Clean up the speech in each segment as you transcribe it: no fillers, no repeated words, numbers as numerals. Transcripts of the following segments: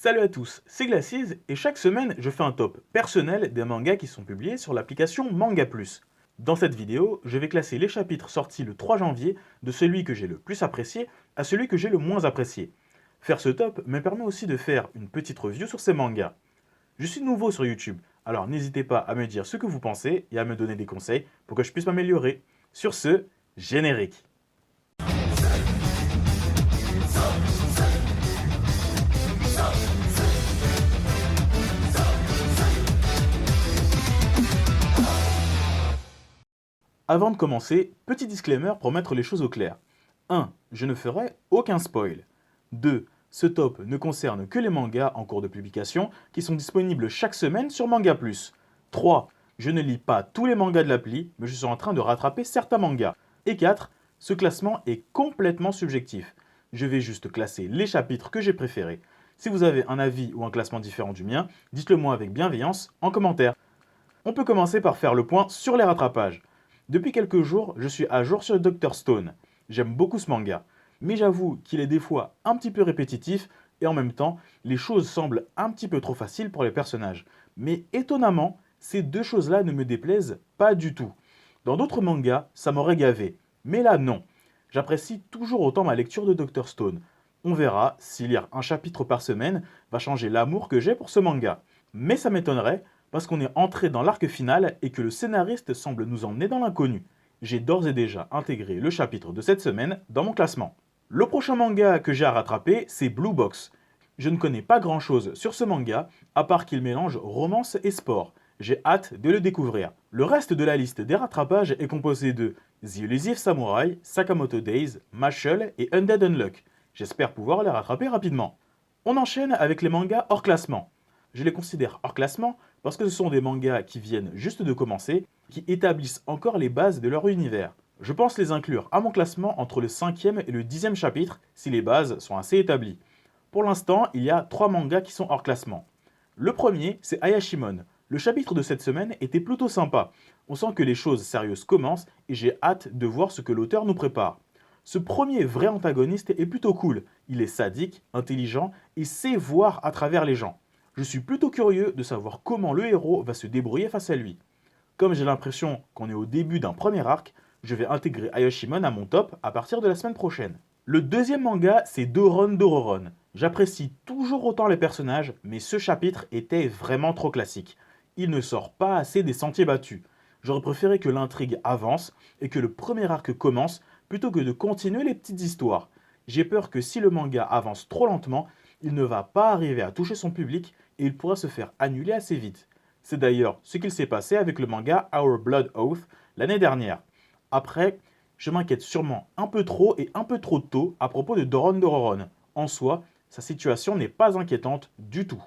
Salut à tous, c'est Glacis et chaque semaine je fais un top personnel des mangas qui sont publiés sur l'application Manga+. Dans cette vidéo, je vais classer les chapitres sortis le 3 janvier de celui que j'ai le plus apprécié à celui que j'ai le moins apprécié. Faire ce top me permet aussi de faire une petite review sur ces mangas. Je suis nouveau sur YouTube, alors n'hésitez pas à me dire ce que vous pensez et à me donner des conseils pour que je puisse m'améliorer. Sur ce, générique. Avant de commencer, petit disclaimer pour mettre les choses au clair. 1. Je ne ferai aucun spoil. 2. Ce top ne concerne que les mangas en cours de publication qui sont disponibles chaque semaine sur Manga+. 3. Je ne lis pas tous les mangas de l'appli, mais je suis en train de rattraper certains mangas. Et 4. Ce classement est complètement subjectif. Je vais juste classer les chapitres que j'ai préférés. Si vous avez un avis ou un classement différent du mien, dites-le moi avec bienveillance en commentaire. On peut commencer par faire le point sur les rattrapages. Depuis quelques jours, je suis à jour sur Dr Stone. J'aime beaucoup ce manga, mais j'avoue qu'il est des fois un petit peu répétitif et en même temps, les choses semblent un petit peu trop faciles pour les personnages. Mais étonnamment, ces deux choses-là ne me déplaisent pas du tout. Dans d'autres mangas, ça m'aurait gavé, mais là non. J'apprécie toujours autant ma lecture de Dr Stone. On verra si lire un chapitre par semaine va changer l'amour que j'ai pour ce manga. Mais ça m'étonnerait parce qu'on est entré dans l'arc final et que le scénariste semble nous emmener dans l'inconnu. J'ai d'ores et déjà intégré le chapitre de cette semaine dans mon classement. Le prochain manga que j'ai à rattraper, c'est Blue Box. Je ne connais pas grand chose sur ce manga, à part qu'il mélange romance et sport. J'ai hâte de le découvrir. Le reste de la liste des rattrapages est composé de The Elusive Samurai, Sakamoto Days, Mashle et Undead Unluck. J'espère pouvoir les rattraper rapidement. On enchaîne avec les mangas hors classement. Je les considère hors classement parce que ce sont des mangas qui viennent juste de commencer, qui établissent encore les bases de leur univers. Je pense les inclure à mon classement entre le 5e et le 10e chapitre si les bases sont assez établies. Pour l'instant, il y a 3 mangas qui sont hors classement. Le premier, c'est Ayashimon. Le chapitre de cette semaine était plutôt sympa. On sent que les choses sérieuses commencent et j'ai hâte de voir ce que l'auteur nous prépare. Ce premier vrai antagoniste est plutôt cool. Il est sadique, intelligent et sait voir à travers les gens. Je suis plutôt curieux de savoir comment le héros va se débrouiller face à lui. Comme j'ai l'impression qu'on est au début d'un premier arc, je vais intégrer Ayashimon à mon top à partir de la semaine prochaine. Le deuxième manga, c'est Doron Dororon. J'apprécie toujours autant les personnages, mais ce chapitre était vraiment trop classique. Il ne sort pas assez des sentiers battus. J'aurais préféré que l'intrigue avance et que le premier arc commence plutôt que de continuer les petites histoires. J'ai peur que si le manga avance trop lentement, il ne va pas arriver à toucher son public et il pourra se faire annuler assez vite. C'est d'ailleurs ce qu'il s'est passé avec le manga Our Blood Oath l'année dernière. Après, je m'inquiète sûrement un peu trop et un peu trop tôt à propos de Doron Dororon. En soi, sa situation n'est pas inquiétante du tout.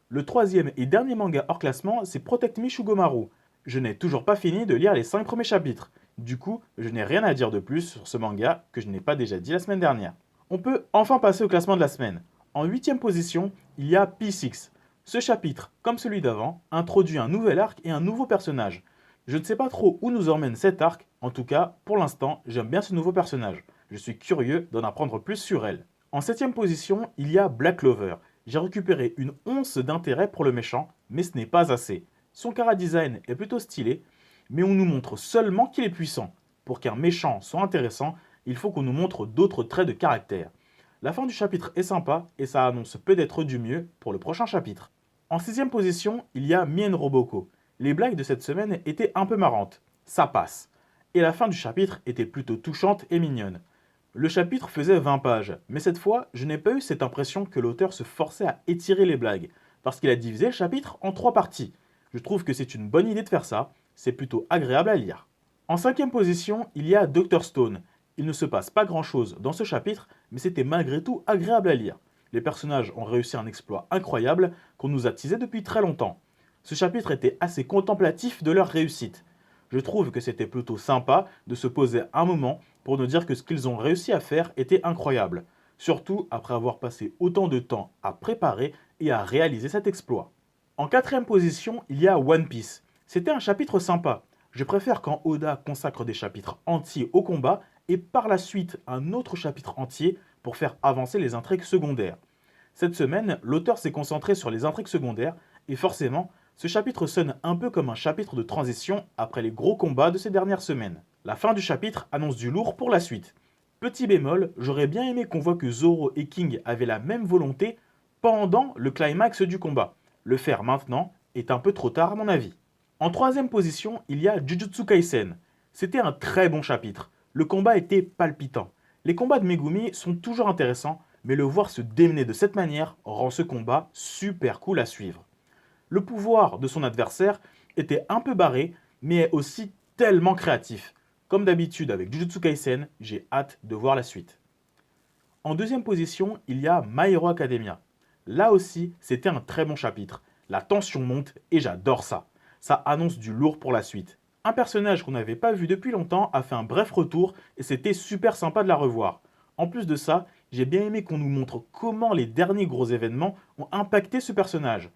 Le troisième et dernier manga hors classement, c'est Protect Me Shugomaru. Je n'ai toujours pas fini de lire les 5 premiers chapitres. Du coup, je n'ai rien à dire de plus sur ce manga que je n'ai pas déjà dit la semaine dernière. On peut enfin passer au classement de la semaine. En 8e position, il y a P6. Ce chapitre, comme celui d'avant, introduit un nouvel arc et un nouveau personnage. Je ne sais pas trop où nous emmène cet arc, en tout cas, pour l'instant, j'aime bien ce nouveau personnage. Je suis curieux d'en apprendre plus sur elle. En 7e position, il y a Black Clover. J'ai récupéré une once d'intérêt pour le méchant, mais ce n'est pas assez. Son chara-design est plutôt stylé, mais on nous montre seulement qu'il est puissant. Pour qu'un méchant soit intéressant, il faut qu'on nous montre d'autres traits de caractère. La fin du chapitre est sympa et ça annonce peut-être du mieux pour le prochain chapitre. En 6e position, il y a Mien Roboko. Les blagues de cette semaine étaient un peu marrantes. Ça passe. Et la fin du chapitre était plutôt touchante et mignonne. Le chapitre faisait 20 pages, mais cette fois, je n'ai pas eu cette impression que l'auteur se forçait à étirer les blagues, parce qu'il a divisé le chapitre en 3 parties. Je trouve que c'est une bonne idée de faire ça, c'est plutôt agréable à lire. En 5e position, il y a Dr Stone. Il ne se passe pas grand-chose dans ce chapitre, mais c'était malgré tout agréable à lire. Les personnages ont réussi un exploit incroyable qu'on nous a teasé depuis très longtemps. Ce chapitre était assez contemplatif de leur réussite. Je trouve que c'était plutôt sympa de se poser un moment pour nous dire que ce qu'ils ont réussi à faire était incroyable, surtout après avoir passé autant de temps à préparer et à réaliser cet exploit. En 4e position, il y a One Piece. C'était un chapitre sympa. Je préfère quand Oda consacre des chapitres entiers au combat et par la suite un autre chapitre entier pour faire avancer les intrigues secondaires. Cette semaine, l'auteur s'est concentré sur les intrigues secondaires et forcément, ce chapitre sonne un peu comme un chapitre de transition après les gros combats de ces dernières semaines. La fin du chapitre annonce du lourd pour la suite. Petit bémol, j'aurais bien aimé qu'on voit que Zoro et King avaient la même volonté pendant le climax du combat. Le faire maintenant est un peu trop tard à mon avis. En troisième position, il y a Jujutsu Kaisen. C'était un très bon chapitre. Le combat était palpitant. Les combats de Megumi sont toujours intéressants, mais le voir se démener de cette manière rend ce combat super cool à suivre. Le pouvoir de son adversaire était un peu barré, mais aussi tellement créatif. Comme d'habitude avec Jujutsu Kaisen, j'ai hâte de voir la suite. En deuxième position, il y a My Hero Academia. Là aussi, c'était un très bon chapitre. La tension monte et j'adore ça. Ça annonce du lourd pour la suite. Un personnage qu'on n'avait pas vu depuis longtemps a fait un bref retour et c'était super sympa de la revoir. En plus de ça, j'ai bien aimé qu'on nous montre comment les derniers gros événements ont impacté ce personnage.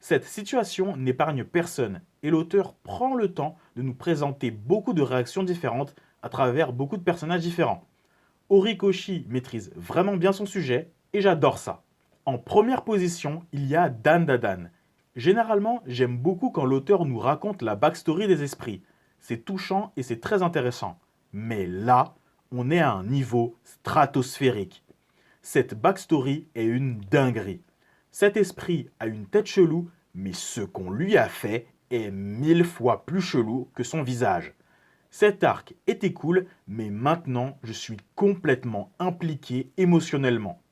Cette situation n'épargne personne et l'auteur prend le temps de nous présenter beaucoup de réactions différentes à travers beaucoup de personnages différents. Horikoshi maîtrise vraiment bien son sujet et j'adore ça. En première position, il y a Dan Dadan. Généralement, j'aime beaucoup quand l'auteur nous raconte la backstory des esprits. C'est touchant et c'est très intéressant. Mais là, on est à un niveau stratosphérique. Cette backstory est une dinguerie. Cet esprit a une tête chelou, mais ce qu'on lui a fait est 1000 fois plus chelou que son visage. Cet arc était cool, mais maintenant je suis complètement impliqué émotionnellement.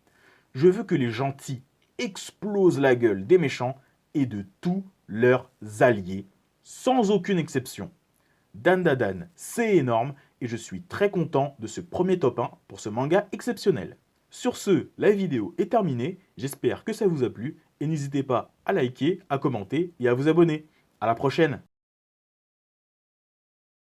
Je veux que les gentils explosent la gueule des méchants et de tous leurs alliés, sans aucune exception. Dan Dadan, c'est énorme et je suis très content de ce premier top 1 pour ce manga exceptionnel. Sur ce, la vidéo est terminée, j'espère que ça vous a plu et n'hésitez pas à liker, à commenter et à vous abonner. A la prochaine!